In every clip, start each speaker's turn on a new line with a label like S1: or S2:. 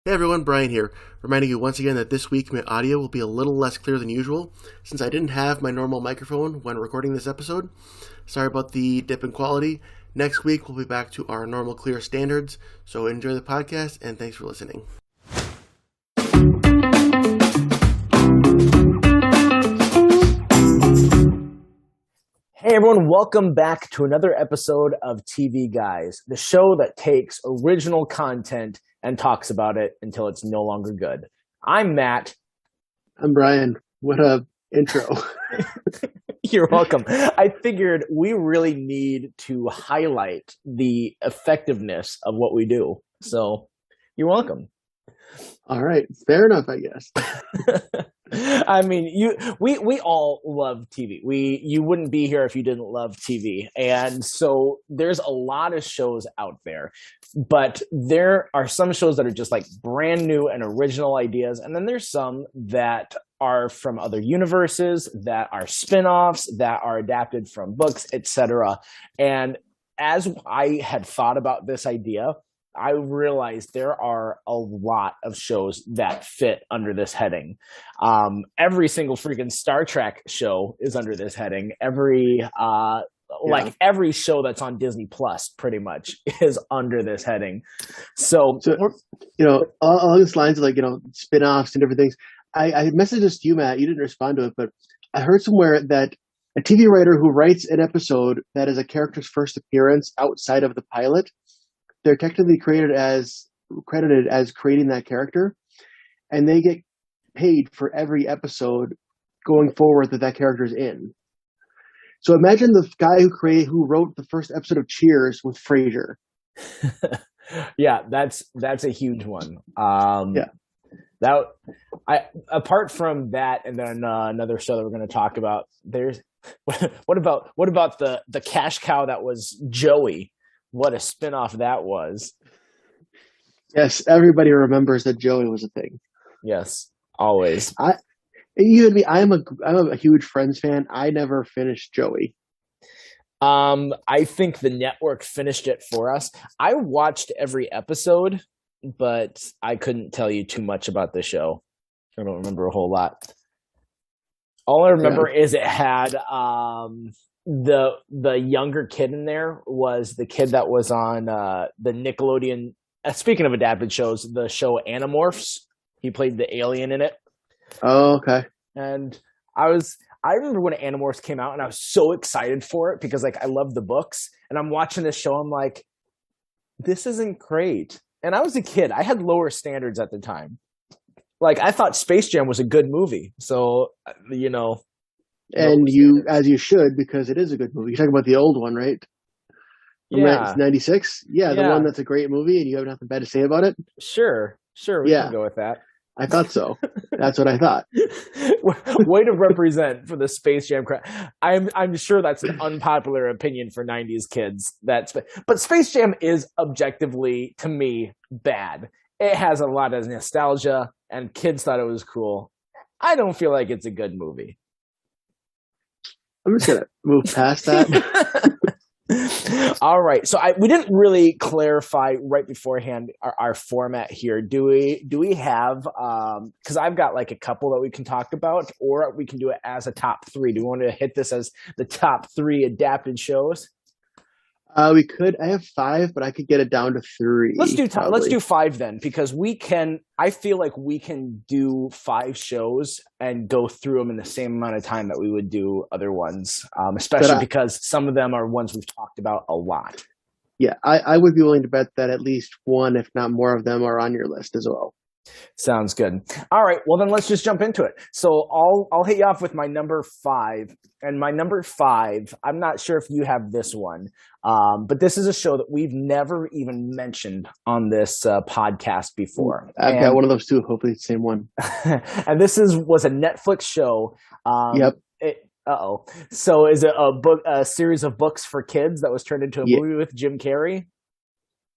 S1: Hey everyone, Brian here, reminding you once again that this week my audio will be a little less clear than usual since I didn't have my normal microphone when recording this episode. Sorry about the dip in quality. Next week we'll be back to our normal clear standards, so enjoy the podcast and thanks for listening.
S2: Hey everyone, welcome back to another episode of TV Guys, the show that takes original content and talks about it until it's no longer good. I'm Matt.
S1: I'm Brian. What a intro.
S2: You're welcome. I figured we really need to highlight the effectiveness of what we do. So you're welcome.
S1: All right, fair enough, I guess.
S2: I mean, we all love TV. You wouldn't be here if you didn't love TV. And so there's a lot of shows out there, but there are some shows that are just like brand new and original ideas. And then there's some that are from other universes, that are spin-offs, that are adapted from books, etc. And as I had thought about this idea, I realized there are a lot of shows that fit under this heading. Every single freaking Star Trek show is under this heading. Every show that's on Disney Plus pretty much is under this heading. So
S1: along these lines of spin-offs and different things, I messaged this to you, Matt. You didn't respond to it, but I heard somewhere that a TV writer who writes an episode that is a character's first appearance outside of the pilot, they're technically credited as creating that character, and they get paid for every episode going forward that character's in. So imagine the guy who wrote the first episode of Cheers with Frasier.
S2: Yeah, that's a huge one. Apart from that, and then another show that we're going to talk about. There's what about the cash cow that was Joey? What a spinoff that was.
S1: Yes, everybody remembers that Joey was a thing.
S2: Yes, always.
S1: I'm a huge Friends fan. I never finished Joey.
S2: I think the network finished it for us. I watched every episode, but I couldn't tell you too much about the show. I don't remember a whole lot. All I remember is it had the younger kid in there was the kid that was on the Nickelodeon. Speaking of adapted shows, the show Animorphs. He played the alien in it.
S1: Oh, okay.
S2: And I remember when Animorphs came out, and I was so excited for it because I love the books. And I'm watching this show, I'm like, this isn't great. And I was a kid. I had lower standards at the time. I thought Space Jam was a good movie. So,
S1: And as you should, because it is a good movie. You're talking about the old one, right?
S2: Yeah.
S1: 96? Yeah, the one that's a great movie and you have nothing bad to say about it?
S2: Sure. We can go with that.
S1: I thought so. That's what I thought.
S2: Way to represent for the Space Jam crowd. I'm sure that's an unpopular opinion for 90s kids. But Space Jam is objectively, to me, bad. It has a lot of nostalgia, and kids thought it was cool. I don't feel like it's a good movie.
S1: I'm just gonna move past that.
S2: All right. So we didn't really clarify right beforehand our format here. Do we have because I've got a couple that we can talk about, or we can do it as a top three. Do you want to hit this as the top three adapted shows?
S1: We could. I have 5, but I could get it down to 3.
S2: Let's do 5 then, because I feel like we can do 5 shows and go through them in the same amount of time that we would do other ones, especially because some of them are ones we've talked about a lot.
S1: Yeah, I would be willing to bet that at least one, if not more of them, are on your list as well.
S2: Sounds good. All right. Well, then let's just jump into it. So I'll hit you off with my number 5. And my number 5, I'm not sure if you have this one, but this is a show that we've never even mentioned on this podcast before.
S1: I've got one of those too. Hopefully it's the same one.
S2: And this was a Netflix show.
S1: Yep.
S2: So is it a series of books for kids that was turned into a movie with Jim Carrey?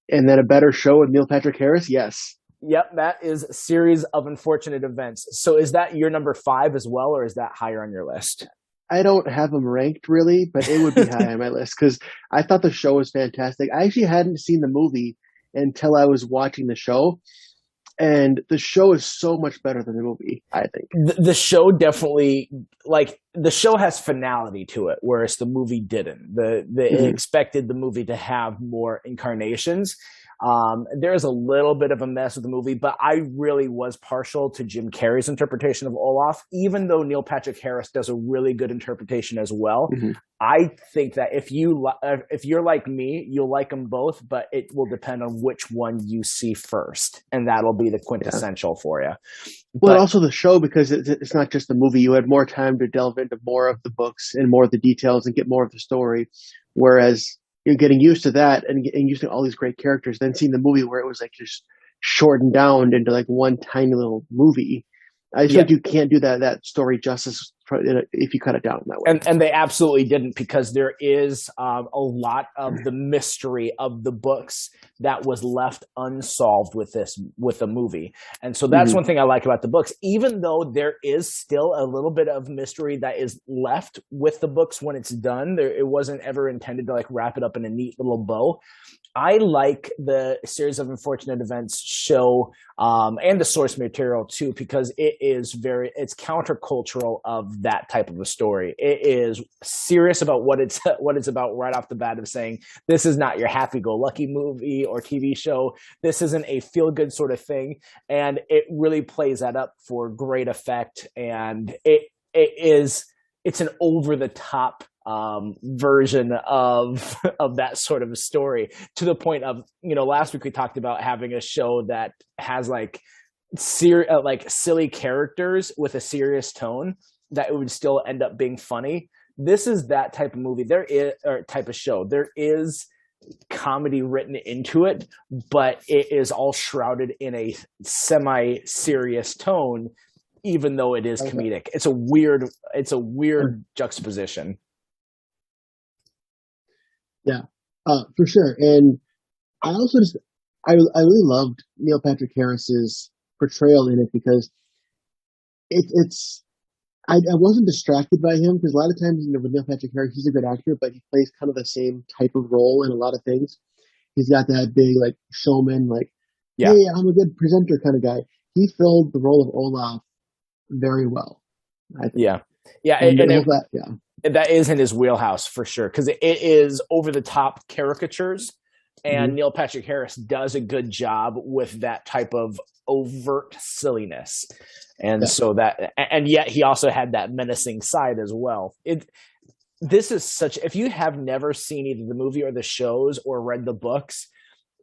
S1: And then a better show with Neil Patrick Harris? Yes.
S2: Yep, that is a series of unfortunate events. So is that your number 5 as well, or is that higher on your list?
S1: I don't have them ranked really, but it would be high on my list because I thought the show was fantastic. I actually hadn't seen the movie until I was watching the show. and the show is so much better than the movie, I think.
S2: The show definitely, like, the show has finality to it, whereas the movie didn't. It expected the movie to have more incarnations. There's a little bit of a mess with the movie, but I really was partial to Jim Carrey's interpretation of Olaf, even though Neil Patrick Harris does a really good interpretation as well. I think that if you're like me, you'll like them both, but it will depend on which one you see first, and that'll be the quintessential for you.
S1: Well, also the show, because it's not just the movie. You had more time to delve into more of the books and more of the details and get more of the story, whereas you're getting used to that and getting used to all these great characters. Then seeing the movie where it was like just shortened down into like one tiny little movie. I just think you can't do that story justice if you cut it down that way.
S2: And they absolutely didn't, because there is a lot of the mystery of the books that was left unsolved with the movie. And so that's one thing I like about the books, even though there is still a little bit of mystery that is left with the books when it's done. It wasn't ever intended to like wrap it up in a neat little bow. I like the Series of Unfortunate Events show and the source material too, because it's countercultural of that type of a story. It is serious about what it's about right off the bat, of saying this is not your happy-go-lucky movie or TV show. This isn't a feel-good sort of thing, and it really plays that up for great effect. And it's an over-the-top version of that sort of a story, to the point of, last week we talked about having a show that has like silly characters with a serious tone that it would still end up being funny. This is that type of movie. Type of show. There is comedy written into it, but it is all shrouded in a semi-serious tone, even though it is comedic. It's a weird juxtaposition.
S1: Yeah, for sure. And I also I really loved Neil Patrick Harris's portrayal in it, because I wasn't distracted by him, because a lot of times, with Neil Patrick Harris, he's a good actor, but he plays kind of the same type of role in a lot of things. He's got that big like showman, like, hey, I'm a good presenter kind of guy. He filled the role of Olaf very well, I think.
S2: That is in his wheelhouse for sure, because it is over the top caricatures, and Neil Patrick Harris does a good job with that type of overt silliness, and yet he also had that menacing side as well. This is if you have never seen either the movie or the shows or read the books,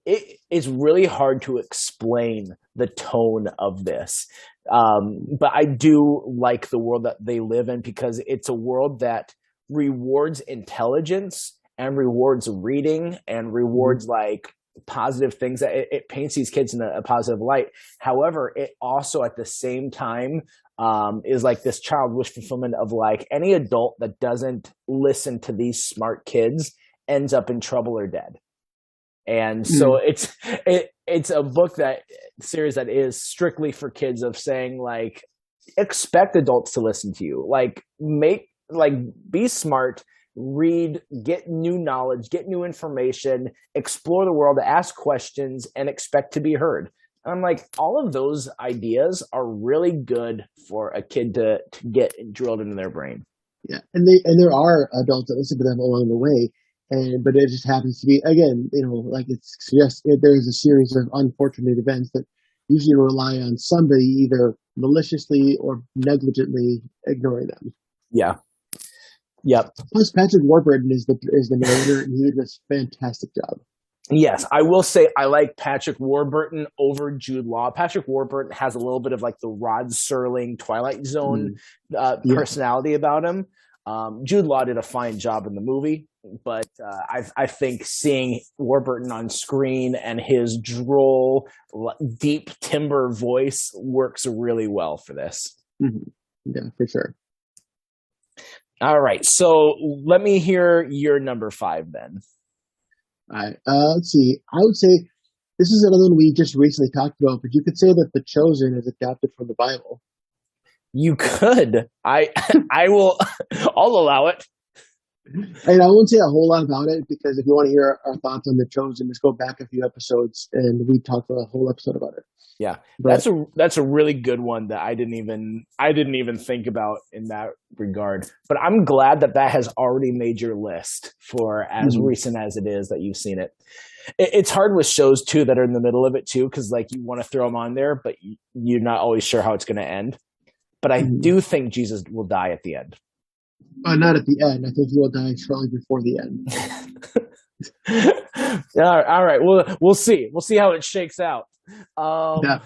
S2: it is really hard to explain the tone of this. But I do like the world that they live in, because it's a world that rewards intelligence and rewards reading and rewards like positive things. That it paints these kids in a positive light. However, it also at the same time is like this child wish fulfillment of like any adult that doesn't listen to these smart kids ends up in trouble or dead. And so it's a book series that is strictly for kids, of saying like, expect adults to listen to you, be smart, read, get new knowledge, get new information, explore the world, ask questions, and expect to be heard. And I'm like, all of those ideas are really good for a kid to get drilled into their brain.
S1: Yeah, and there are adults that listen to them along the way. But it just happens to be, again, like it's suggests, there's a series of unfortunate events that usually rely on somebody either maliciously or negligently ignoring them.
S2: Yeah. Yep.
S1: Plus, Patrick Warburton is the narrator, and he did a fantastic job.
S2: Yes, I will say I like Patrick Warburton over Jude Law. Patrick Warburton has a little bit of like the Rod Serling Twilight Zone personality about him. Jude Law did a fine job in the movie, but I think seeing Warburton on screen and his droll, deep timbre voice works really well for this.
S1: Yeah, for sure.
S2: All right, so let me hear your number 5 then.
S1: All right, let's see. I would say this is another one we just recently talked about, but you could say that The Chosen is adapted from the Bible.
S2: You could. I will. I'll allow it.
S1: And I won't say a whole lot about it because if you want to hear our thoughts on The Chosen, just go back a few episodes and we talked a whole episode about it.
S2: Yeah,
S1: But
S2: that's a really good one that I didn't even think about in that regard. But I'm glad that that has already made your list for as
S1: mhm,
S2: recent as it is that you've seen it. It's hard with shows too that are in the middle of it too, because like you want to throw them on there, but you're not always sure how it's going to end. But I
S1: mhm.
S2: do think Jesus will die at the end.
S1: Not at the end. I think he will die shortly before the end.
S2: All right, we'll see. We'll see how it shakes out. Um,
S1: Yeah.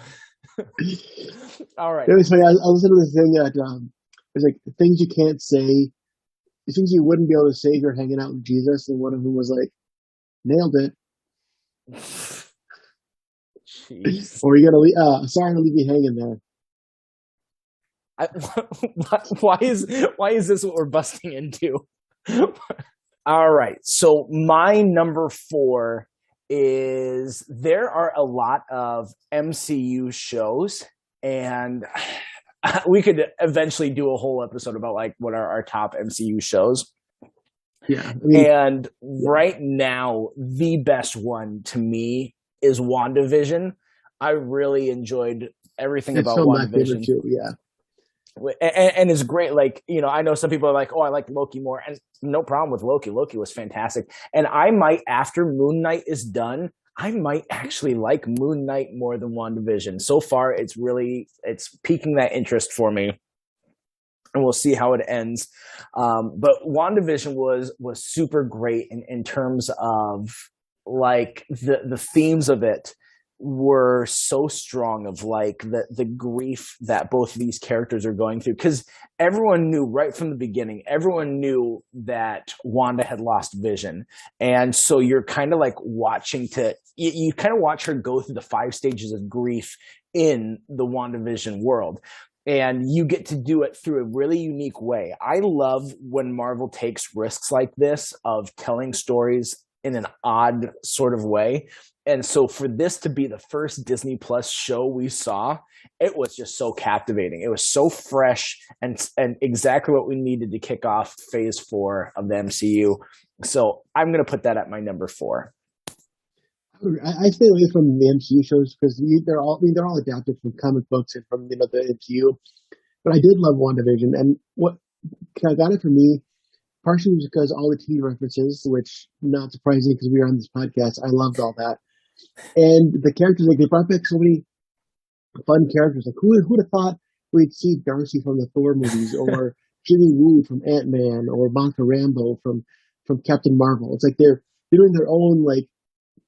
S2: all right.
S1: It was funny. I listened to this thing that it was like things you can't say, things you wouldn't be able to say if you're hanging out with Jesus, and one of them was like, "Nailed it,"
S2: Jeez.
S1: or "You gotta leave." Sorry to leave you hanging there.
S2: I, why is this what we're busting into? All right. So my number four is there are a lot of MCU shows, and we could eventually do a whole episode about like what are our top MCU shows.
S1: Yeah, I mean,
S2: And
S1: yeah,
S2: right now, the best one to me is WandaVision. I really enjoyed everything
S1: it's
S2: about
S1: still my favorite
S2: WandaVision.
S1: too. Yeah,
S2: And it's great. Like, you know, I know some people are like, oh, I like Loki more. And no problem with Loki. Loki was fantastic. And I might, after Moon Knight is done, I might actually like Moon Knight more than WandaVision. So far, it's piquing that interest for me. And we'll see how it ends. But WandaVision was super great in terms of like the themes of it were so strong of like the grief that both of these characters are going through, because everyone knew right from the beginning, everyone knew that Wanda had lost Vision, and so you're kind of like watching to you kind of watch her go through the 5 stages of grief in the WandaVision world, and you get to do it through a really unique way. I love when Marvel takes risks like this of telling stories in an odd sort of way. And so for this to be the first Disney Plus show we saw, it was just so captivating. It was so fresh and exactly what we needed to kick off phase 4 of the MCU. So I'm going to put that at my number 4.
S1: I stay away from the MCU shows because they're all. I mean, they're all adapted from comic books and from the MCU. But I did love WandaVision, and what got it for me partially was because all the TV references, which not surprising because we were on this podcast. I loved all that, and the characters like they brought back so many fun characters. Like who'd have thought we'd see Darcy from the Thor movies, or Jimmy Woo from Ant Man, or Monica Rambeau from Captain Marvel. It's like they're doing their own like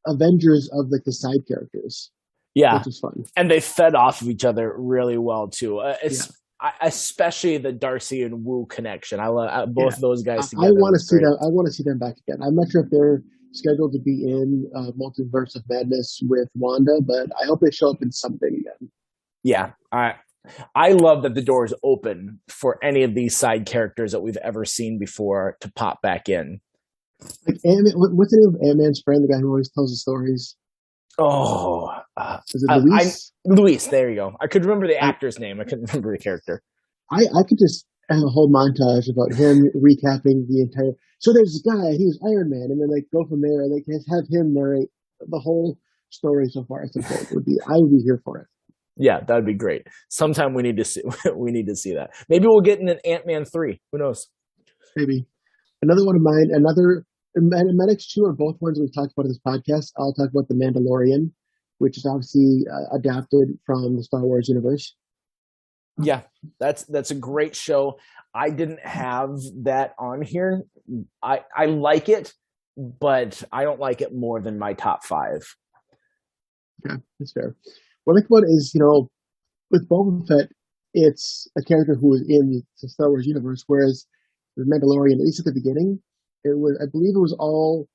S1: Avengers of like the side characters,
S2: Yeah.
S1: which is fun.
S2: And they fed off of each other really well too.
S1: Yeah,
S2: Especially the Darcy and Wu connection. I love both
S1: yeah.
S2: of those
S1: I,
S2: guys
S1: I
S2: together
S1: want to
S2: was
S1: see
S2: great.
S1: them. I want to see them back again. I'm not sure if they're scheduled to be in Multiverse of Madness with Wanda, but I hope they show up in something again.
S2: Yeah, I love that the door is open for any of these side characters that we've ever seen before to pop back in.
S1: Like what's the name of Ant Man's friend, the guy who always tells the stories?
S2: Oh,
S1: Is it Luis?
S2: Luis. There you go. I could remember the
S1: I,
S2: actor's name. I couldn't remember the character.
S1: I could just have a whole montage about him recapping the entire. So there's this guy, he was Iron Man, and then like go from there, like have him narrate the whole story so far. I think that would be. I would be here for it.
S2: Yeah, that would be great. Sometime we need to see. We need to see that. Maybe we'll get in an Ant-Man 3. Who knows?
S1: Maybe another one of mine. Another Medics 2 are both ones we've talked about in this podcast. I'll talk about the Mandalorian, which is obviously adapted from the Star Wars universe.
S2: Yeah, that's a great show. I didn't have that on here. I like it, but I don't like it more than my top 5.
S1: Yeah, that's fair. What I like about it is, with Boba Fett, it's a character who is in the Star Wars universe, whereas the Mandalorian, at least at the beginning, I believe it was all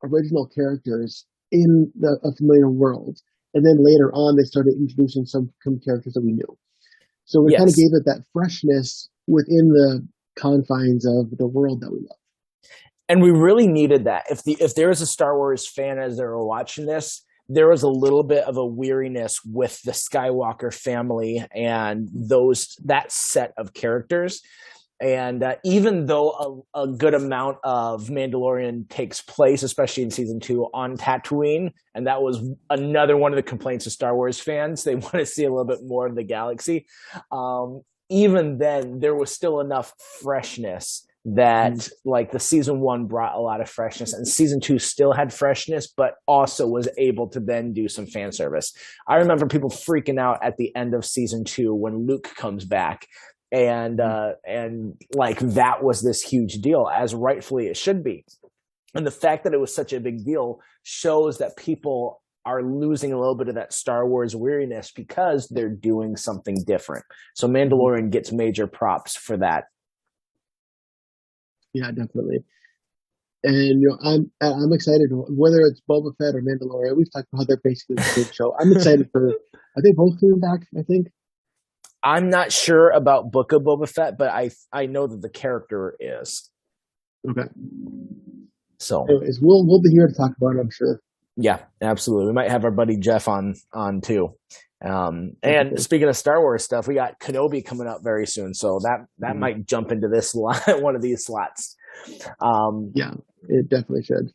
S1: original characters in a familiar world. And then later on, they started introducing some characters that we knew. So it kind of
S2: Yes,
S1: gave it that freshness within the confines of the world that we love.
S2: and we really needed that. If there was a Star Wars fan as they were watching this, there was a little bit of a weariness with the Skywalker family and that set of characters. And even though a good amount of Mandalorian takes place, especially in season 2, on Tatooine, and that was another one of the complaints of Star Wars fans, they want to see a little bit more of the galaxy. Even then, there was still enough freshness that like the season 1 brought a lot of freshness, and season 2 still had freshness, but also was able to then do some fan service. I remember people freaking out at the end of season 2 when Luke comes back, and like that was this huge deal, as rightfully it should be. And the fact that it was such a big deal shows that people are losing a little bit of that Star Wars weariness because they're doing something different. So Mandalorian gets major props for that.
S1: Yeah, definitely. And I'm excited whether it's Boba Fett or Mandalorian. We've talked about how they're basically the same show. I'm excited for. Are they both coming back? I think.
S2: I'm not sure about Book of Boba Fett, but I know that the character is.
S1: Okay.
S2: So,
S1: anyways, we'll be here to talk about it, I'm sure.
S2: Yeah, absolutely. We might have our buddy Jeff on too. And speaking of Star Wars stuff, we got Kenobi coming up very soon, so that might jump into this one of these slots.
S1: Yeah, it definitely should.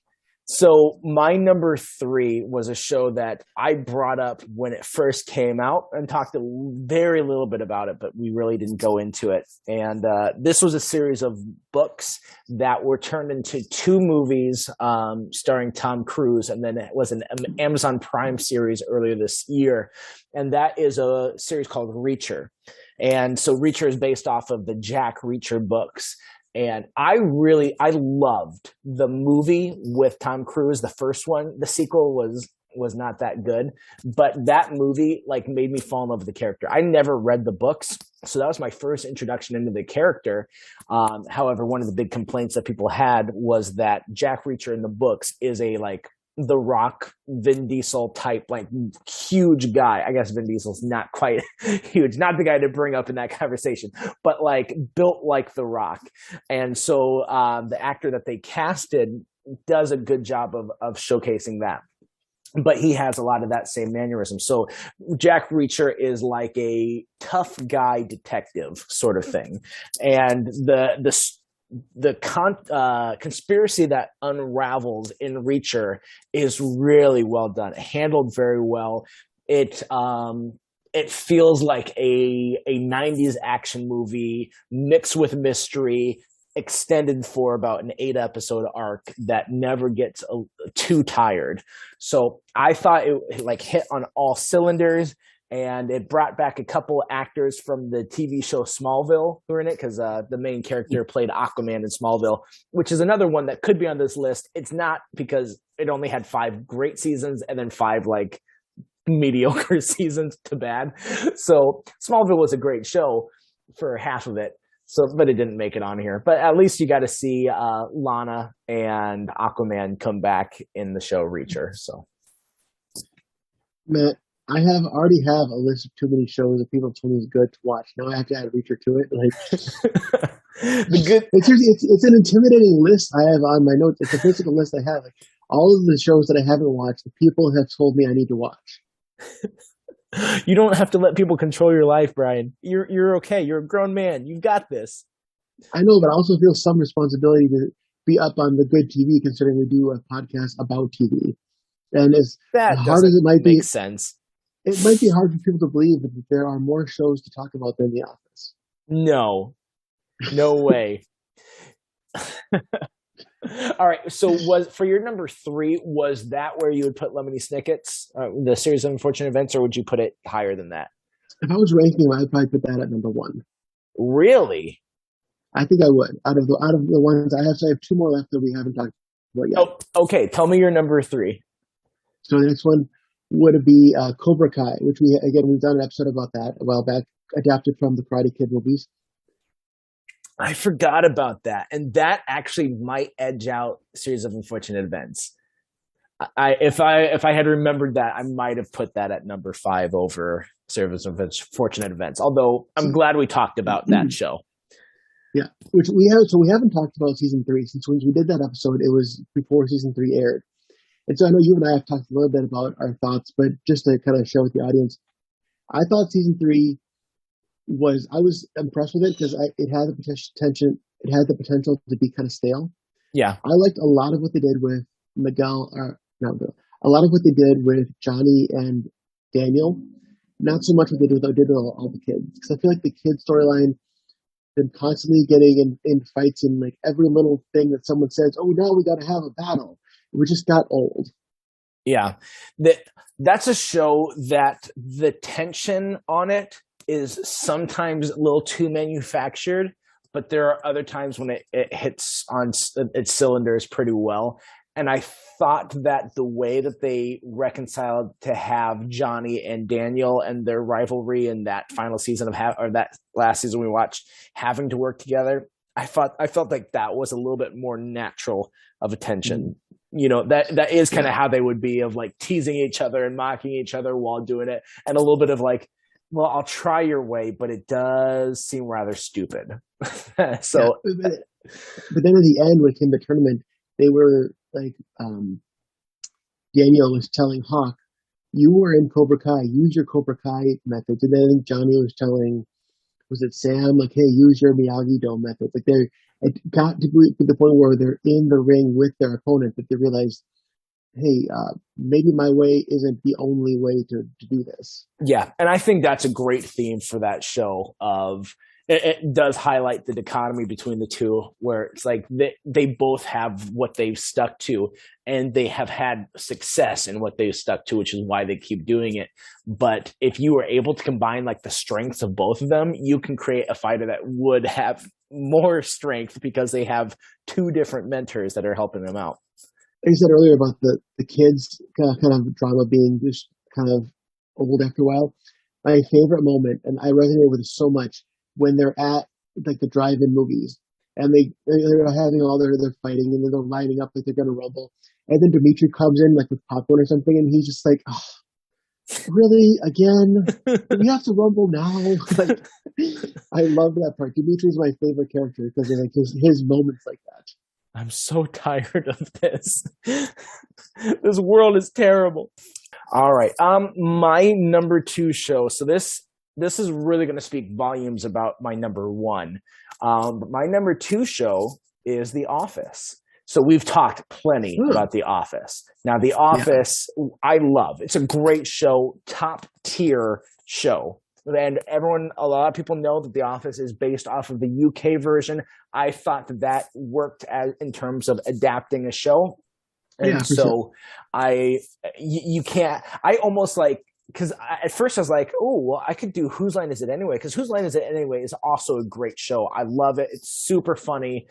S2: So my number 3 was a show that I brought up when it first came out and talked a very little bit about it, but we really didn't go into it. And this was a series of books that were turned into 2 movies starring Tom Cruise, and then it was an Amazon Prime series earlier this year. And that is a series called Reacher. And so Reacher is based off of the Jack Reacher books. And I loved the movie with Tom Cruise, the first one. The sequel was not that good, but that movie like made me fall in love with the character. I never read the books, so that was my first introduction into the character. However, one of the big complaints that people had was that Jack Reacher in the books is a like The Rock, Vin Diesel type, like huge guy. I guess Vin Diesel's not quite huge, not the guy to bring up in that conversation, but like built like The Rock. And so the actor that they casted does a good job of showcasing that. But he has a lot of that same mannerism. So Jack Reacher is like a tough guy detective sort of thing. And the conspiracy that unravels in Reacher is really well done, handled very well. It feels like a 90s action movie mixed with mystery, extended for about an 8-episode arc that never gets too tired. So I thought it like hit on all cylinders. And it brought back a couple actors from the TV show Smallville who were in it, because the main character played Aquaman in Smallville, which is another one that could be on this list. It's not, because it only had 5 great seasons and then 5 like mediocre seasons to bad. So Smallville was a great show for half of it. So, but it didn't make it on here. But at least you got to see Lana and Aquaman come back in the show Reacher. So,
S1: Matt, I already have a list of too many shows that people told me is good to watch. Now I have to add Reacher to it. Like, it's an intimidating list I have on my notes. It's a physical list I have. Like, all of the shows that I haven't watched, the people have told me I need to watch.
S2: You don't have to let people control your life, Brian. You're okay. You're a grown man. You've got this.
S1: I know, but I also feel some responsibility to be up on the good TV, considering we do a podcast about TV. And as hard as it might be,
S2: sense.
S1: It might be hard for people to believe that there are more shows to talk about than The Office.
S2: No way. All right. So was for your number 3, was that where you would put Lemony Snicket's, the series of unfortunate events, or would you put it higher than that?
S1: If I was ranking them, I'd probably put that at number 1.
S2: Really?
S1: I think I would. Out of the ones I have 2 more left that we haven't talked about yet.
S2: Oh, okay. Tell me your number 3.
S1: So the next one would be Cobra Kai, which we've done an episode about that a while back, adapted from the Karate Kid movies.
S2: I forgot about that, and that actually might edge out Series of Unfortunate Events. If I had remembered that, I might have put that at number 5 over Series of Unfortunate Events. Although I'm glad we talked about that show.
S1: Yeah, which we haven't talked about season 3 since when we did that episode. It was before season 3 aired, and so I know you and I have talked a little bit about our thoughts, but just to kind of share with the audience, I thought season 3 I was impressed with it because it had the potential. It had the potential to be kind of stale.
S2: Yeah.
S1: I liked a lot of what they did with Miguel, or not Miguel, a lot of what they did with Johnny and Daniel. Not so much what they did with all the kids, because I feel like the kid storyline, them constantly getting in fights and like every little thing that someone says, oh, now we got to have a battle. We just got old.
S2: Yeah. That's a show that the tension on it is sometimes a little too manufactured, but there are other times when it hits on its cylinders pretty well. And I thought that the way that they reconciled to have Johnny and Daniel and their rivalry in that final season of or that last season we watched having to work together, I felt like that was a little bit more natural of a tension. You know, that is kind of how they would be, of like teasing each other and mocking each other while doing it, and a little bit of like, well, I'll try your way, but it does seem rather stupid. So
S1: but then at the end, when it came to the tournament, they were like, Daniel was telling Hawk, you were in Cobra Kai, use your Cobra Kai methods. And then I think Johnny was telling, was it Sam, like, hey, use your Miyagi Do methods. Like, it got to the point where they're in the ring with their opponent, that they realized, hey, maybe my way isn't the only way to do this.
S2: Yeah, and I think that's a great theme for that show. Of it does highlight the dichotomy between the two, where it's like they both have what they've stuck to, and they have had success in what they've stuck to, which is why they keep doing it. But if you were able to combine like the strengths of both of them, you can create a fighter that would have more strength because they have two different mentors that are helping them out.
S1: Like I said earlier about the kids kind of drama being just kind of old after a while. My favorite moment, and I resonate with it so much, when they're at like the drive-in movies and they're having all their fighting and they're lining up like they're gonna rumble, and then Dimitri comes in like with popcorn or something, and he's just like, oh, really again? We have to rumble now? Like, I love that part. Dimitri's my favorite character because of like his moments like that.
S2: I'm so tired of this. This world is terrible. All right. My number 2 show. So this is really going to speak volumes about my number 1. But my number 2 show is The Office. So we've talked plenty about The Office. Now, The Office, I love. It's a great show, top tier show. And a lot of people know that The Office is based off of the UK version. I thought that worked in terms of adapting a show. And so sure. You can't, I almost like, because at first I was like, oh, well, I could do Whose Line Is It Anyway? Because Whose Line Is It Anyway is also a great show. I love it. It's super funny.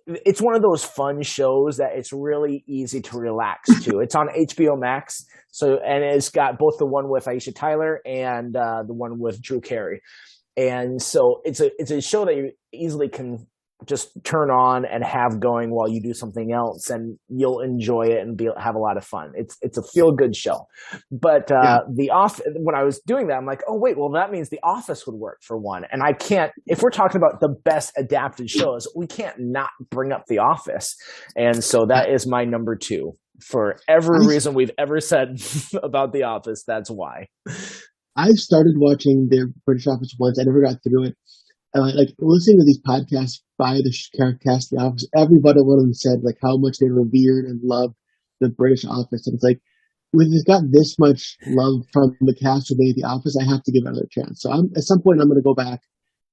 S2: It's one of those fun shows that it's really easy to relax to. It's on HBO Max. And it's got both the one with Aisha Tyler and the one with Drew Carey. And so it's a show that you easily can just turn on and have going while you do something else, and you'll enjoy it and have a lot of fun. It's a feel good show. But The Office, when I was doing that, I'm like, oh wait, well that means The Office would work for one. And I can't, if we're talking about the best adapted shows, we can't not bring up The Office. And so that is my number 2 for every reason we've ever said about The Office. That's why.
S1: I've started watching the British Office once. I never got through it. Like listening to these podcasts by the cast of The Office, everybody one of them said like how much they revered and loved the British Office, and it's like, when it's got this much love from the cast of The Office, I have to give it another chance. So at some point, I'm going to go back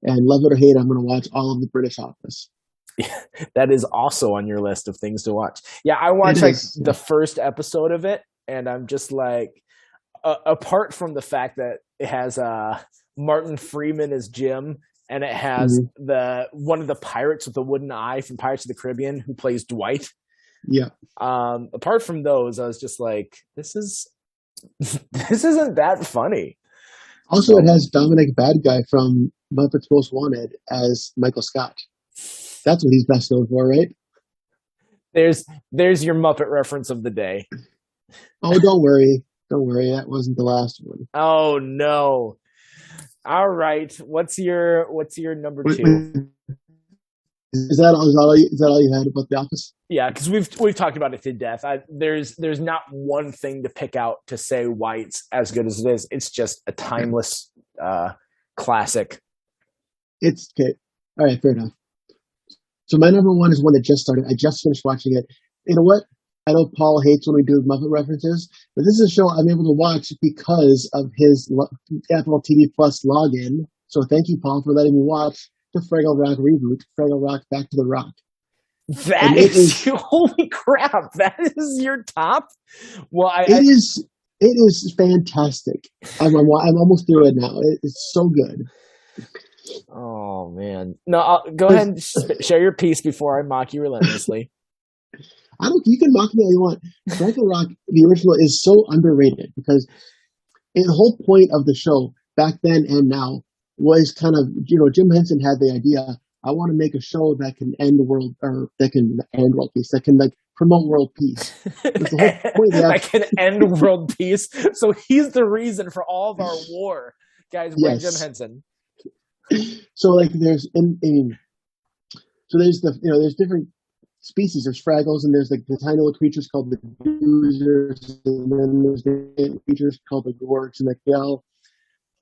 S1: and, love it or hate it, I'm going to watch all of the British Office.
S2: Yeah, that is also on your list of things to watch. Yeah, I watched the first episode of it, and I'm just like, apart from the fact that it has Martin Freeman as Jim. And it has one of the pirates with the wooden eye from Pirates of the Caribbean who plays Dwight.
S1: Yeah.
S2: Apart from those, I was just like, this isn't that funny.
S1: Also, it has Dominic Bad Guy from Muppets Most Wanted as Michael Scott. That's what he's best known for, right?
S2: There's your Muppet reference of the day.
S1: Oh, don't worry. Don't worry. That wasn't the last one.
S2: Oh, no. All right. What's your number 2?
S1: Is that all you had about The Office?
S2: Yeah, because we've talked about it to death. There's not one thing to pick out to say why it's as good as it is. It's just a timeless classic.
S1: It's okay. All right, fair enough. So my number one is one that just started. I just finished watching it. You know what? I know Paul hates when we do Muppet references, but this is a show I'm able to watch because of his Apple TV Plus login. So thank you, Paul, for letting me watch the Fraggle Rock reboot, Fraggle Rock Back to the Rock.
S2: That is holy crap! That is your top. Well,
S1: it is fantastic. I'm almost through it now. It's so good.
S2: Oh man! No, go ahead and share your piece before I mock you relentlessly.
S1: You can mock me all you want. Fraggle Rock, the original, is so underrated because the whole point of the show back then and now was kind of, Jim Henson had the idea. I want to make a show that can end world peace, that can like promote world peace. The whole point
S2: that can end world peace. So he's the reason for all of our war, guys. Bring Jim Henson.
S1: So like there's there's different species. There's Fraggles, and there's like the tiny little creatures called the Goozers, and then there's the creatures called the Gorks, and like they all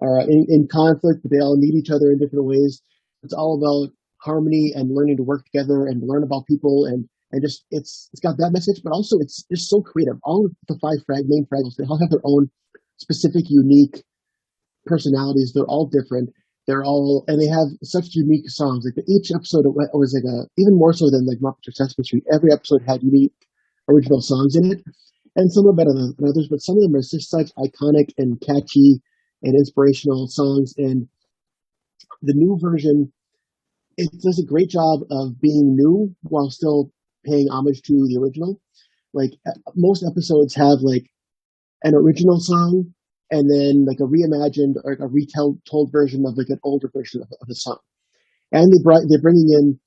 S1: are in conflict, but they all need each other in different ways. It's all about harmony and learning to work together and learn about people, and just it's got that message, but also it's just so creative. All of the five main Fraggles, they all have their own specific, unique personalities. They're all different. And they have such unique songs. Like each episode was like even more so than like Muppets or Sesame Street. Every episode had unique original songs in it, and some are better than others. But some of them are just such iconic and catchy and inspirational songs. And the new version, it does a great job of being new while still paying homage to the original. Like most episodes have like an original song, and then like a reimagined or a retold version of like an older version of the song. And they're bringing in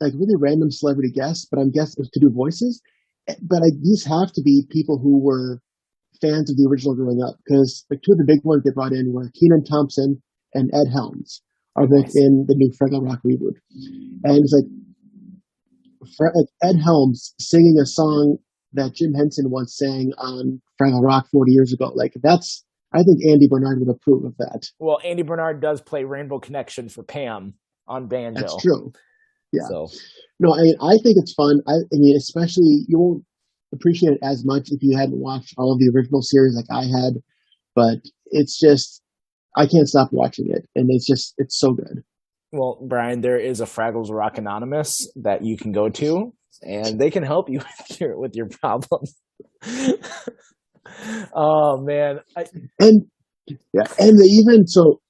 S1: like really random celebrity guests, but I'm guessing to do voices. But these have to be people who were fans of the original growing up, because like two of the big ones they brought in were Kenan Thompson and Ed Helms are both in the new Fraggle Rock reboot. And it's like Ed Helms singing a song that Jim Henson once sang on Fraggle Rock 40 years ago. Like I think Andy Bernard would approve of that.
S2: Well, Andy Bernard does play Rainbow Connection for Pam on banjo.
S1: That's true. Yeah.
S2: So.
S1: No, I think it's fun. I mean, especially you won't appreciate it as much if you hadn't watched all of the original series like I had, but it's just, I can't stop watching it. And it's so good.
S2: Well, Brian, there is a Fraggles Rock Anonymous that you can go to, and they can help you with your problems. Oh man.
S1: And they even, so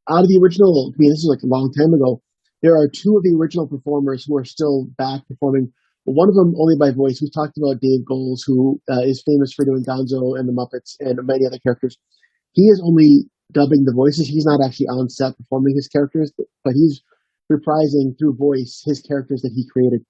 S1: out of the original, I mean, this is like a long time ago, there are two of the original performers who are still back performing. One of them only by voice. We've talked about Dave Goelz, who is famous for doing Gonzo and the Muppets and many other characters. He is only dubbing the voices. He's not actually on set performing his characters, but he's reprising through voice his characters that he created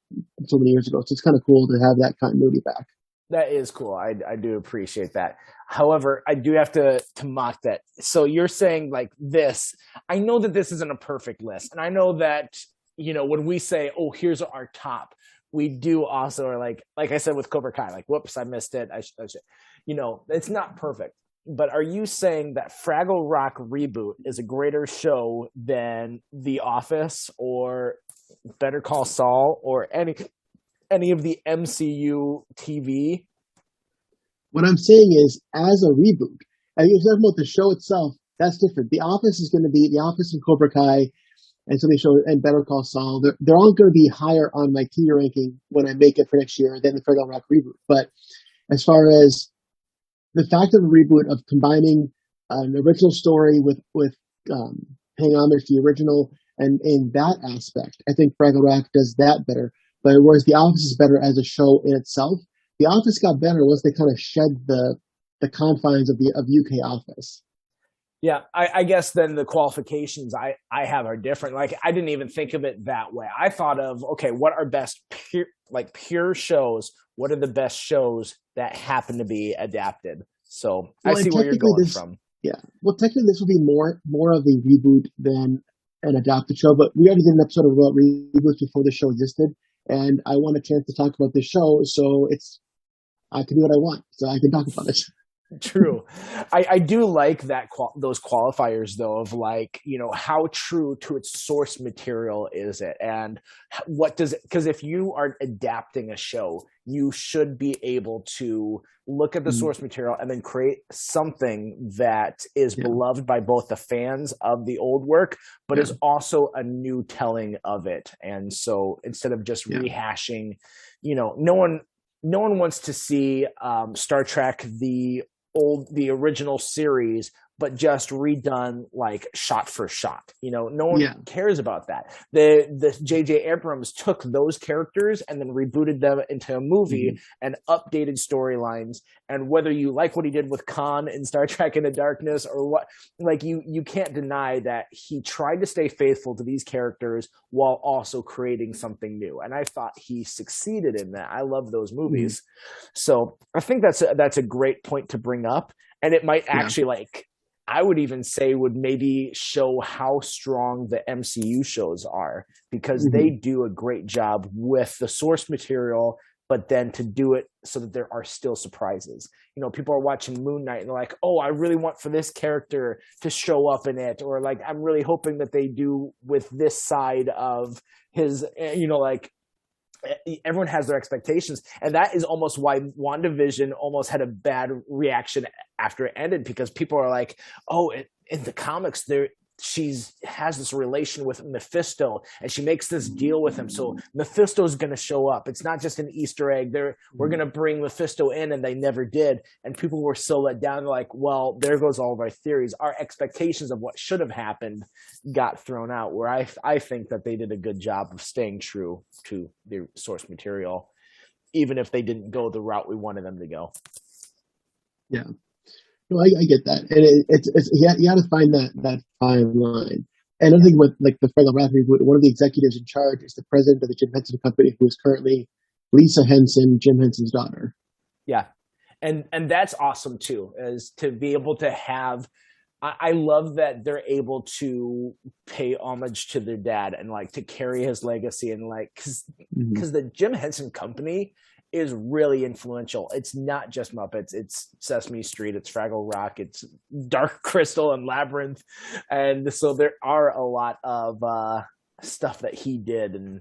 S1: so many years ago. So it's kind of cool to have that continuity back.
S2: That is cool. I do appreciate that. However, I do have to mock that. So you're saying like this. I know that this isn't a perfect list. And I know that, when we say, oh, here's our top, we do also are like I said with Cobra Kai, like, whoops, I missed it. I should, it's not perfect. But are you saying that Fraggle Rock reboot is a greater show than The Office or Better Call Saul or any of the MCU TV?
S1: What I'm saying is, as a reboot, and you're talking about the show itself, that's different. The Office is going to be The Office and Cobra Kai and some of these shows and Better Call Saul. They're all going to be higher on my TV ranking when I make it for next year than the Fraggle Rock reboot. But as far as the fact of a reboot of combining an original story with paying homage to the original, and in that aspect, I think Fraggle Rock does that better. But whereas The Office is better as a show in itself, The Office got better once they kind of shed the confines of UK Office.
S2: Yeah, I guess then the qualifications I have are different. Like I didn't even think of it that way. I thought of, okay, what are best pure shows? What are the best shows that happen to be adapted? So I see where you're going from.
S1: Yeah. Well, technically this will be more of a reboot than an adapted show, but we already did an episode about reboots before the show existed. And I want a chance to talk about this show, so I can do what I want, so I can talk about it.
S2: True. I do like that those qualifiers though of like, how true to its source material is it, and what does it, because if you are adapting a show, you should be able to look at the
S1: Mhm.
S2: source material and then create something that is
S1: Yeah,
S2: beloved by both the fans of the old work, but
S1: yeah,
S2: is also a new telling of it. And so instead of just
S1: yeah.
S2: rehashing, no one wants to see Star Trek the original series, but just redone like shot for shot. No one
S1: Yeah.
S2: cares about that. The J.J. Abrams took those characters and then rebooted them into a movie
S1: Mhm.
S2: and updated storylines. And whether you like what he did with Khan in Star Trek Into Darkness or what, like you can't deny that he tried to stay faithful to these characters while also creating something new. And I thought he succeeded in that. I love those
S1: Mhm.
S2: movies. So I think that's a great point to bring up, and it might
S1: Yeah.
S2: actually like I would even say would maybe show how strong the MCU shows are because they
S1: Mhm.
S2: do a great job with the source material, but then to do it so that there are still surprises. People are watching Moon Knight and they're like, "Oh, I really want for this character to show up in it," or like, "I'm really hoping that they do with this side of his," like everyone has their expectations, and that is almost why WandaVision almost had a bad reaction after it ended, because people are like, "Oh, in the comics, there she's has this relation with Mephisto, and she makes this deal with him, so Mephisto's going to show up. It's not just an Easter egg. We're going to bring Mephisto in," and they never did, and people were so let down. They're like, "Well, there goes all of our theories. Our expectations of what should have happened got thrown out." Where I think that they did a good job of staying true to the source material, even if they didn't go the route we wanted them to go.
S1: Yeah. No, I get that, and it's you got to find that fine line. And another
S2: Yeah,
S1: thing with like the Franklin Rap reboot, one of the executives in charge is the president of the Jim Henson Company, who is currently Lisa Henson, Jim Henson's daughter.
S2: yeah, and that's awesome too, is to be able to have. I love that they're able to pay homage to their dad and like to carry his legacy, and like
S1: Hmm.
S2: because the Jim Henson Company is really influential. It's not just Muppets. It's Sesame Street. It's Fraggle Rock. It's Dark Crystal and Labyrinth, and so there are a lot of stuff that he did, and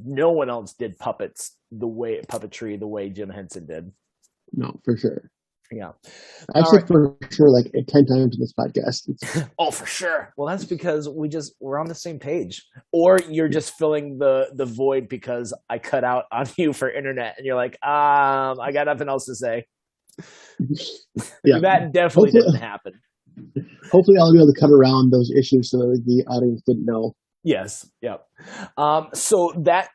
S2: no one else did puppetry the way Jim Henson did.
S1: No, for sure.
S2: Yeah.
S1: I've
S2: All
S1: said
S2: right.
S1: for sure like 10 times in this podcast.
S2: Oh, for sure. Well, that's because we're on the same page. Or you're
S1: Yeah,
S2: just filling the void because I cut out on you for internet and you're like, I got nothing else to say.
S1: yeah.
S2: That definitely
S1: Hopefully,
S2: didn't happen.
S1: hopefully I'll be able to cut around those issues so that the audience didn't know.
S2: Yes. Yep. So that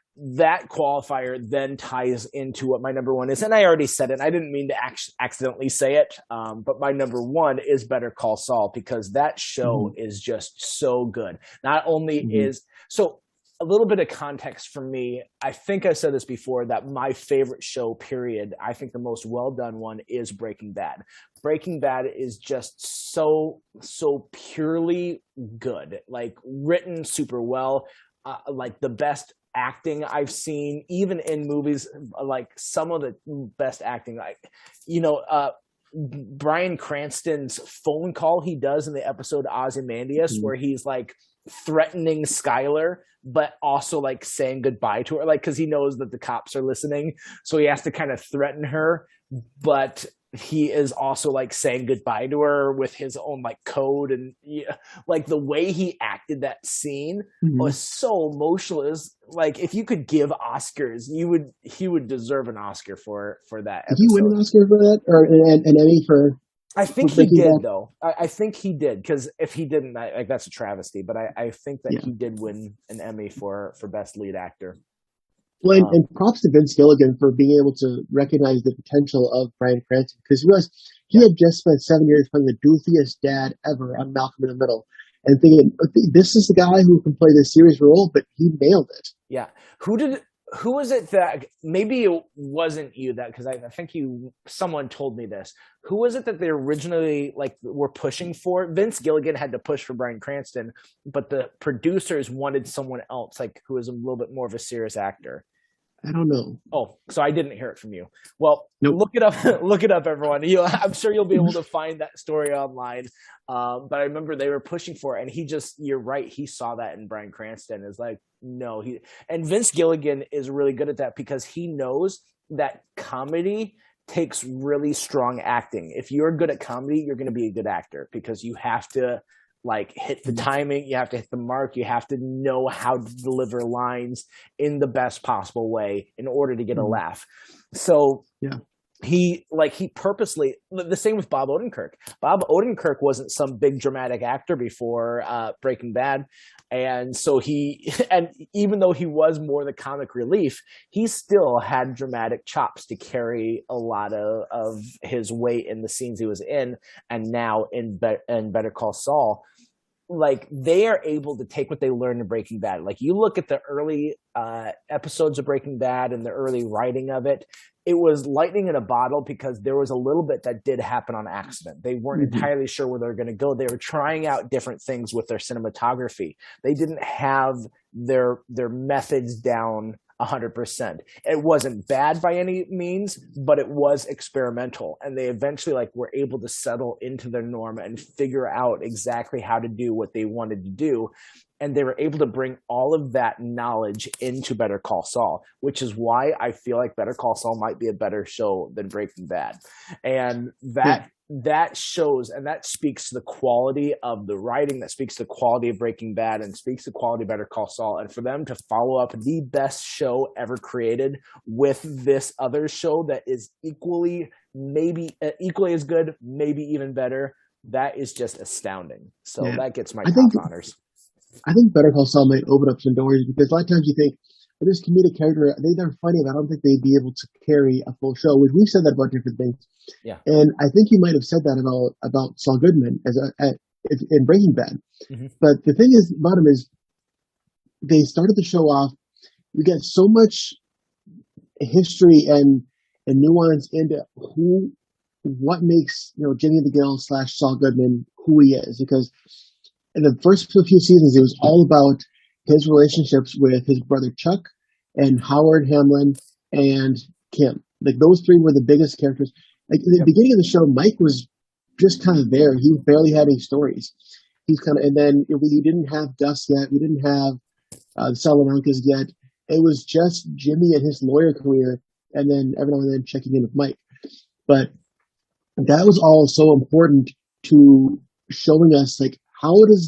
S2: qualifier then ties into what my number one is, and I already said it. I didn't mean to accidentally say it, but my number one is Better Call Saul, because that show
S1: Hmm.
S2: is just so good. Not only
S1: Hmm.
S2: is so a little bit of context for me. I think I said this before that my favorite show, period. I think the most well done one is Breaking Bad. Breaking Bad is just so purely good, like written super well, like the best acting I've seen, even in movies, like some of the best acting, like you know, uh, Bryan Cranston's phone call he does in the episode Ozymandias,
S1: Hmm.
S2: where he's like threatening Skyler, but also like saying goodbye to her, like because he knows that the cops are listening, so he has to kind of threaten her, but he is also like saying goodbye to her with his own like code, and yeah, like the way he acted that scene
S1: Hmm.
S2: was so emotional. It was like if you could give Oscars, he would deserve an Oscar for that
S1: Did he win
S2: episode.
S1: an Oscar for that, or an Emmy
S2: I
S1: for
S2: think he
S1: Breaking
S2: did
S1: Bad?
S2: though. I think he did, because if he didn't, like that's a travesty. But I think that
S1: Yeah.
S2: he did win an Emmy for best lead actor.
S1: Well,
S2: Um,
S1: and props to Vince Gilligan for being able to recognize the potential of Bryan Cranston, because he
S2: yeah,
S1: had just spent 7 years playing the goofiest dad ever on Malcolm in the Middle, and thinking, "Okay, this is the guy who can play this serious role," but he nailed it.
S2: yeah. Who did? Who was it that maybe it wasn't you that, because I think someone told me this. Who was it that they originally like were pushing for? Vince Gilligan had to push for Bryan Cranston, but the producers wanted someone else, like who was a little bit more of a serious actor.
S1: I don't know.
S2: Oh, so I didn't hear it from you. Well,
S1: Nope.
S2: look it up. Look it up, everyone. I'm sure you'll be able to find that story online. But I remember they were pushing for it, and you're right. He saw that in Bryan Cranston. Is like, no, and Vince Gilligan is really good at that because he knows that comedy takes really strong acting. If you're good at comedy, you're going to be a good actor because you have to like hit the timing, you have to hit the mark, you have to know how to deliver lines in the best possible way in order to get a
S1: Mhm.
S2: laugh. So
S1: Yeah.
S2: he purposely, the same with Bob Odenkirk. Bob Odenkirk wasn't some big dramatic actor before Breaking Bad, and so and even though he was more the comic relief, he still had dramatic chops to carry a lot of his weight in the scenes he was in. And now in Better Call Saul, like they are able to take what they learned in Breaking Bad. Like you look at the early episodes of Breaking Bad and the early writing of it, it was lightning in a bottle because there was a little bit that did happen on accident. They weren't
S1: Mhm.
S2: entirely sure where they were going to go. They were trying out different things with their cinematography. They didn't have their methods down 100%. It wasn't bad by any means, but it was experimental. And they eventually like were able to settle into their norm and figure out exactly how to do what they wanted to do. And they were able to bring all of that knowledge into Better Call Saul, which is why I feel like Better Call Saul might be a better show than Breaking Bad. And
S1: Yeah.
S2: that shows and that speaks to the quality of the writing, that speaks to the quality of Breaking Bad, and speaks to the quality of Better Call Saul. And for them to follow up the best show ever created with this other show that is maybe equally as good, maybe even better, that is just astounding. So
S1: Yeah.
S2: that gets my
S1: I think
S2: top honors.
S1: I think Better Call Saul might open up some doors because a lot of times you think, well, this comedic character, they're funny, but I don't think they'd be able to carry a full show. Which we've said that about different things,
S2: Yeah.
S1: and I think you might have said that about Saul Goodman in Breaking Bad.
S2: Mm-hmm.
S1: But the thing is about him is they started the show off. You get so much history and nuance into what makes Jimmy McGill / Saul Goodman who he is, because in the first few seasons it was all about his relationships with his brother Chuck and Howard Hamlin and Kim. Like those three were the biggest characters. Like in the
S2: Yep.
S1: beginning of the show, Mike was just kind of there. He barely had any stories. He's kind of, and then we didn't have Gus yet. We didn't have Salamancas yet. It was just Jimmy and his lawyer career, and then every now and then checking in with Mike. But that was all so important to showing us like how does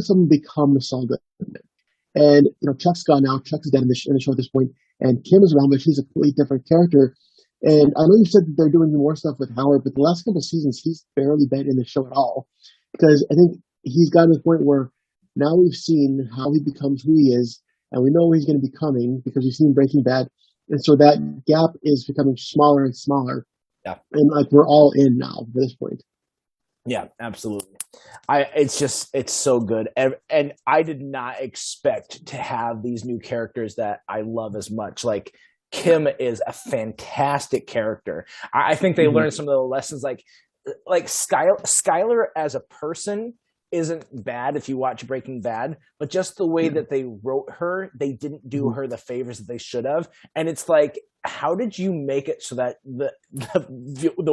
S1: someone become Saul Goodman? And Chuck's gone now. Chuck is dead in the show at this point, and Kim is around, but she's a completely different character. And I know you said that they're doing more stuff with Howard, but the last couple of seasons he's barely been in the show at all, because I think he's gotten to the point where now we've seen how he becomes who he is, and we know where he's going to be coming because we've seen Breaking Bad, and so that gap is becoming smaller and smaller,
S2: Yeah.
S1: and like we're all in now at this point.
S2: Yeah, absolutely. It's so good. And I did not expect to have these new characters that I love as much. Like Kim is a fantastic character. I think they
S1: Mm-hmm.
S2: learned some of the lessons like Skyler as a person isn't bad if you watch Breaking Bad, but just the way
S1: Yeah.
S2: that they wrote her, they didn't do
S1: Mm-hmm.
S2: her the favors that they should have. And it's like, how did you make it so that the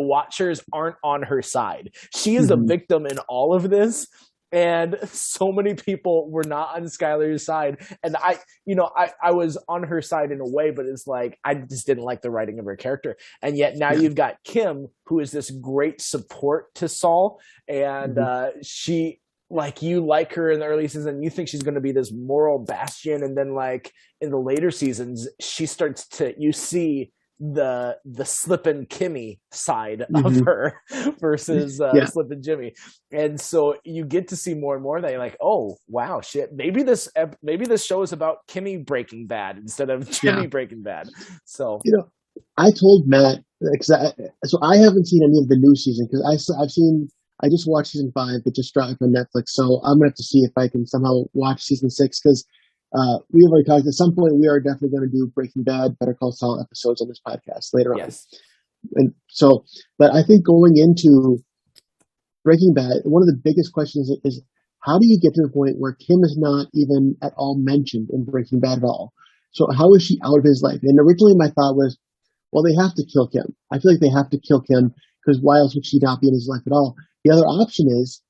S2: watchers aren't on her side? She is a
S1: Mm-hmm.
S2: victim in all of this. And so many people were not on Skyler's side. And I was on her side in a way, but it's like, I just didn't like the writing of her character. And yet now
S1: Yeah.
S2: you've got Kim, who is this great support to Saul. And she, like, you like her in the early season, you think she's going to be this moral bastion. And then like in the later seasons, she starts to, you see the slippin' Kimmy side of
S1: Mm-hmm.
S2: her versus
S1: Yeah.
S2: slippin' Jimmy. And so you get to see more and more that you're like, oh wow, shit, maybe this show is about Kimmy Breaking Bad instead of Jimmy
S1: Yeah.
S2: Breaking Bad. So
S1: I told Matt, so I haven't seen any of the new season because I just watched season 5 that just dropped on Netflix. So I'm gonna have to see if I can somehow watch season 6 because we've already talked. At some point, we are definitely going to do Breaking Bad, Better Call Saul episodes on this podcast later on.
S2: yes.
S1: And so, but I think going into Breaking Bad, one of the biggest questions is how do you get to the point where Kim is not even at all mentioned in Breaking Bad at all? So how is she out of his life? And originally my thought was, well, they have to kill Kim. I feel like they have to kill Kim because why else would she not be in his life at all? The other option is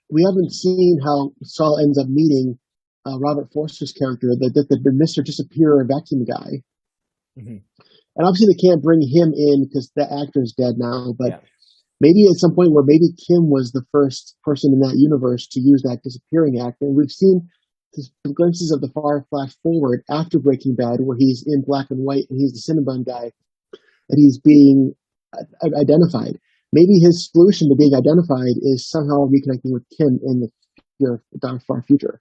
S1: we haven't seen how Saul ends up meeting Robert Forster's character, the Mr. Disappearer vacuum guy.
S2: Mm-hmm.
S1: And obviously they can't bring him in because the actor's dead now, but
S2: Yeah.
S1: maybe at some point where maybe Kim was the first person in that universe to use that disappearing actor. And we've seen glimpses of the far flash forward after Breaking Bad where he's in black and white and he's the Cinnabon guy and he's being identified. Maybe his solution to being identified is somehow reconnecting with Kim in the far future.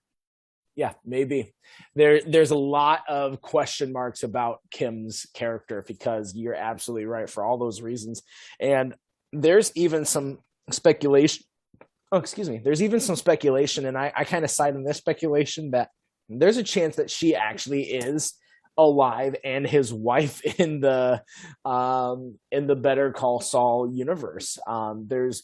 S2: Yeah, maybe. There's a lot of question marks about Kim's character because you're absolutely right for all those reasons. And there's even some speculation. Oh, excuse me. There's even some speculation, and I kind of side in this speculation that there's a chance that she actually is alive and his wife in the Better Call Saul universe. There's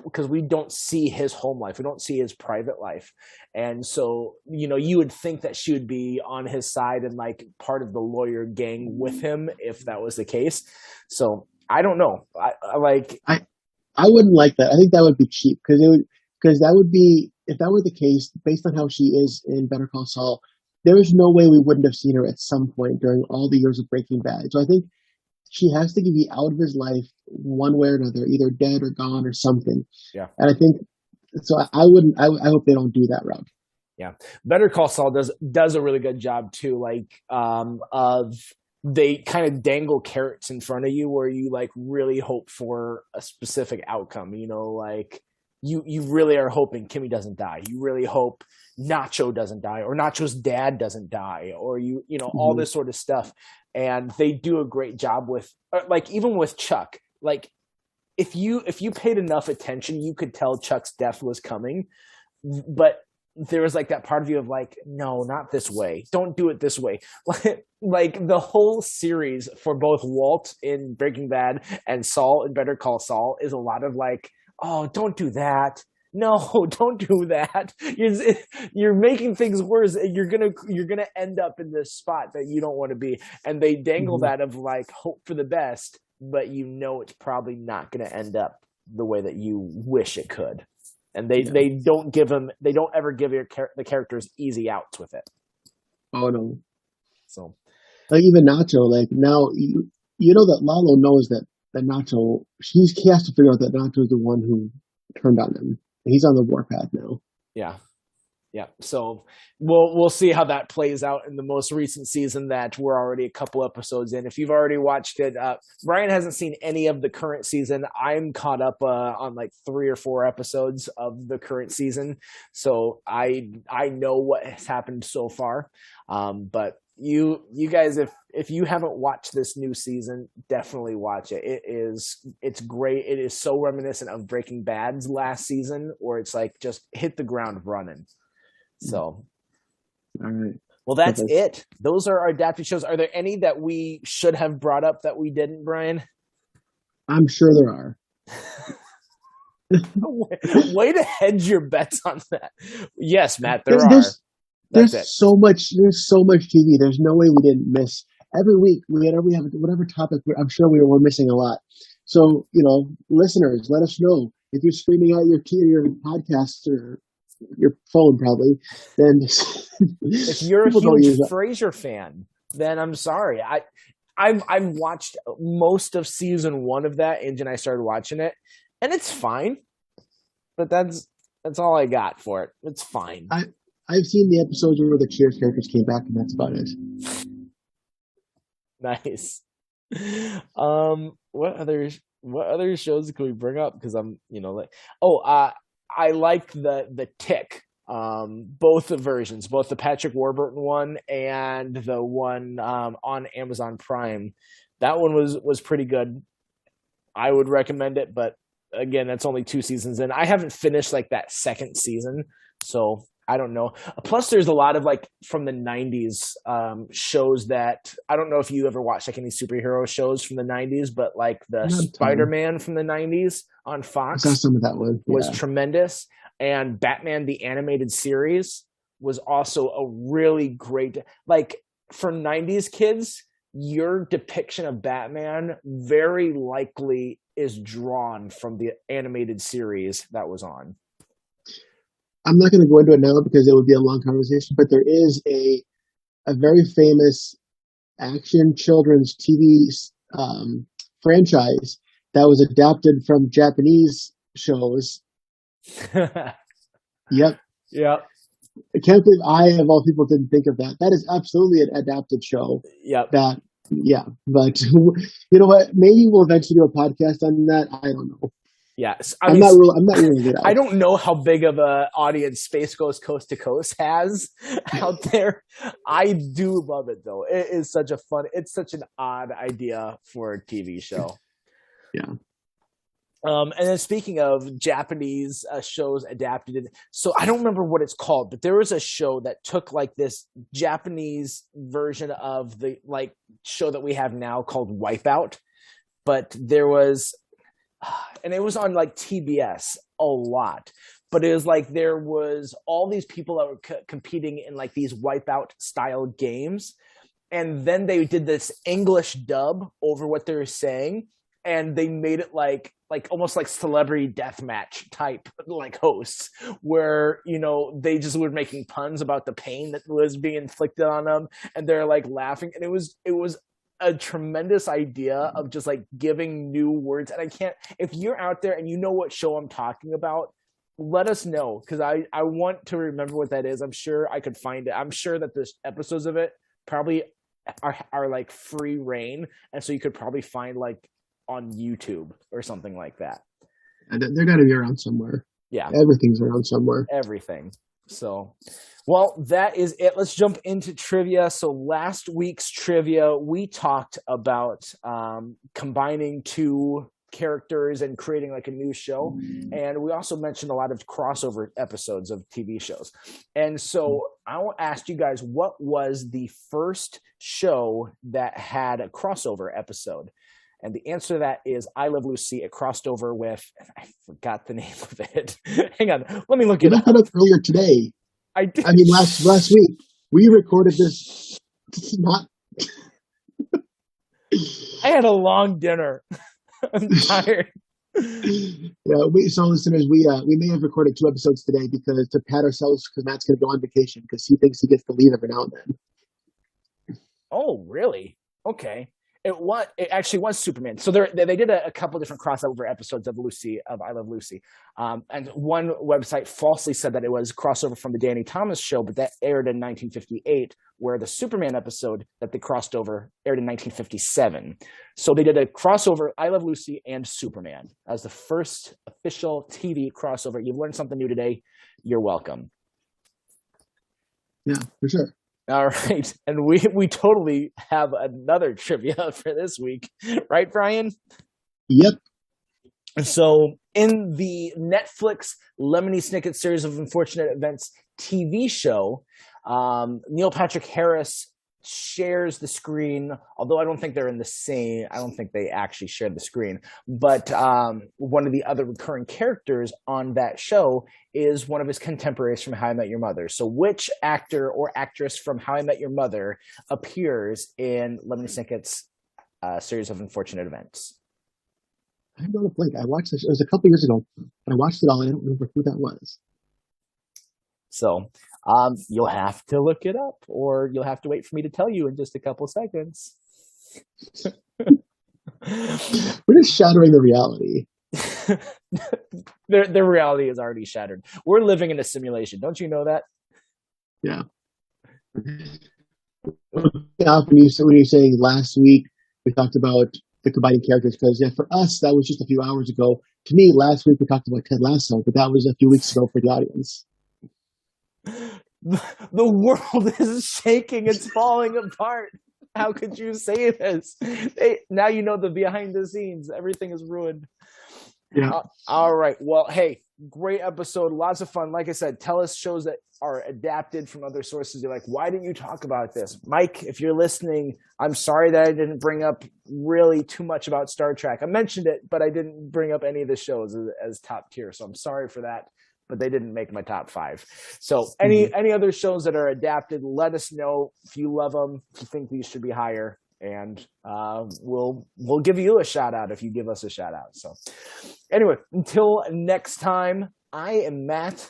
S2: because we don't see his home life, we don't see his private life, and so you would think that she would be on his side and like part of the lawyer gang with him if that was the case. So I don't know.
S1: I wouldn't like that. I think that would be cheap because that would be if that were the case based on how she is in Better Call Saul. There is no way we wouldn't have seen her at some point during all the years of Breaking Bad. So I think she has to be out of his life one way or another, either dead or gone or something.
S2: Yeah.
S1: And I think so. I wouldn't. I hope they don't do that route.
S2: Yeah, Better Call Saul does a really good job too. Of they kind of dangle carrots in front of you where you like really hope for a specific outcome. Like you really are hoping Kimmy doesn't die. You really hope Nacho doesn't die or Nacho's dad doesn't die or all this sort of stuff. And they do a great job with like even with Chuck. Like if you paid enough attention, you could tell Chuck's death was coming, but there was like that part of you of like, no, not this way. Don't do it this way. Like the whole series for both Walt in Breaking Bad and Saul in Better Call Saul is a lot of like, oh, don't do that. No, don't do that. You're making things worse. You're gonna end up in this spot that you don't want to be. And they dangle that of like hope for the best, but it's probably not gonna end up the way that you wish it could. And they don't ever give the characters easy outs with it.
S1: Oh no.
S2: So
S1: like even Nacho, like now you know that Lalo knows that Nacho he has to figure out that Nacho is the one who turned on him. He's on the warpath now.
S2: Yeah. So we'll see how that plays out in the most recent season that we're already a couple episodes in. If you've already watched it, Brian hasn't seen any of the current season. I'm caught up on like 3 or 4 episodes of the current season, so I know what has happened so far. But you guys, if you haven't watched this new season, definitely watch it. It's great. It is so reminiscent of Breaking Bad's last season, where it's like just hit the ground running. So,
S1: all right.
S2: Well, that's it. Those are our adapted shows. Are there any that we should have brought up that we didn't, Brian?
S1: I'm sure there are.
S2: Way to hedge your bets on that. Yes, Matt, there are.
S1: There's so much TV. There's no way we didn't miss. Every week we have whatever topic. I'm sure we're missing a lot. So listeners, let us know if you're streaming out your podcasts or your phone, probably. Then
S2: if you're a huge Frasier fan, then I'm sorry. I've watched most of season 1 of that. Ange and I started watching it, and it's fine. But that's all I got for it. It's fine.
S1: I've seen the episodes where the Cheers characters came back, and that's about it.
S2: Nice. What other shows can we bring up? Because I'm, I like the Tick. Both the versions, both the Patrick Warburton one and the one on Amazon Prime. That one was pretty good. I would recommend it, but again, that's only 2 seasons in. I haven't finished like that second season, so I don't know. Plus, there's a lot of like from the 90s shows that I don't know if you ever watched like any superhero shows from the 90s, but like the Spider-Man from the 90s on Fox
S1: I saw some of that one.
S2: Was tremendous. And Batman the Animated Series was also a really great, like for 90s kids, your depiction of Batman very likely is drawn from the animated series that was on.
S1: I'm not going to go into it now because it would be a long conversation, but there is a very famous action children's TV franchise that was adapted from Japanese shows. Yep.
S2: Yep.
S1: I can't believe I, of all people, didn't think of that. That is absolutely an adapted show.
S2: Yep.
S1: Yeah. But you know what? Maybe we'll eventually do a podcast on that. I don't know.
S2: Yes,
S1: I'm not ruling it out.
S2: I don't know how big of an audience Space Ghost Coast to Coast has out there. I do love it though. It is such a fun. It's such an odd idea for a TV show.
S1: Yeah.
S2: And then speaking of Japanese shows adapted, so I don't remember what it's called, but there was a show that took like this Japanese version of the like show that we have now called Wipeout, but there was. And it was on like TBS a lot, but it was like there was all these people that were competing in like these Wipeout style games, and then they did this English dub over what they were saying, and they made it like almost like celebrity deathmatch type like hosts, where you know they just were making puns about the pain that was being inflicted on them, and they're like laughing, and it was a tremendous idea of just like giving new words. And I can't, if you're out there and you know what show I'm talking about, let us know, because I want to remember what that is. I'm sure I could find it. I'm sure that the episodes of it probably are like free reign, and so you could probably find like on YouTube or something like that.
S1: They're got to be around somewhere.
S2: Yeah,
S1: everything's around somewhere.
S2: Everything. So, well, that is it. Let's jump into trivia. So last week's trivia, we talked about combining two characters and creating like a new show. And we also mentioned a lot of crossover episodes of TV shows. And so I will ask you guys, what was the first show that had a crossover episode? And the answer to that is I Love Lucy. It crossed over with, I forgot the name of it. Hang on, let me look it up.
S1: You looked it up earlier today.
S2: I did.
S1: I mean, last week. We recorded this. Not.
S2: I had a long dinner. I'm tired.
S1: Yeah, so listeners, we may have recorded 2 episodes today because to pat ourselves, because Matt's going to go on vacation because he thinks he gets to leave every now and then.
S2: Oh, really? Okay. It actually was Superman. So they did a couple different crossover episodes of I Love Lucy. And one website falsely said that it was crossover from the Danny Thomas show, but that aired in 1958, where the Superman episode that they crossed over aired in 1957. So they did a crossover, I Love Lucy and Superman, as the first official TV crossover. You've learned something new today. You're welcome.
S1: Yeah, for sure.
S2: All right. And we totally have another trivia for this week. Right, Brian?
S1: Yep.
S2: So in the Netflix Lemony Snicket Series of Unfortunate Events TV show, Neil Patrick Harris shares the screen, although I don't think they're in the same, I don't think they actually share the screen, but one of the other recurring characters on that show is one of his contemporaries from How I Met Your Mother. So which actor or actress from How I Met Your Mother appears in Lemony Snicket's Series of Unfortunate Events?
S1: I'm going to blink. I watched this. It was a couple years ago. I watched it all. I don't remember who that was.
S2: So you'll have to look it up, or you'll have to wait for me to tell you in just a couple seconds.
S1: We're just shattering the reality.
S2: Their reality is already shattered. We're living in a simulation. Don't you know that?
S1: Yeah. When you're saying last week, we talked about the combining characters, because for us, that was just a few hours ago. To me, last week we talked about Ted Lasso, but that was a few weeks ago for the audience.
S2: The world is shaking. It's falling apart. How could you say this? Now you know the behind the scenes. Everything is ruined.
S1: Yeah.
S2: All right. Well, hey, great episode. Lots of fun. Like I said, tell us shows that are adapted from other sources. You're like, why didn't you talk about this? Mike, if you're listening, I'm sorry that I didn't bring up really too much about Star Trek. I mentioned it, but I didn't bring up any of the shows as top tier. So I'm sorry for that. but they didn't make my top 5. So any other shows that are adapted, let us know if you love them, if you think these should be higher, and we'll give you a shout out if you give us a shout out. So anyway, until next time, I am Matt.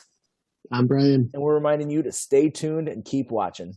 S1: I'm Brian.
S2: And we're reminding you to stay tuned and keep watching.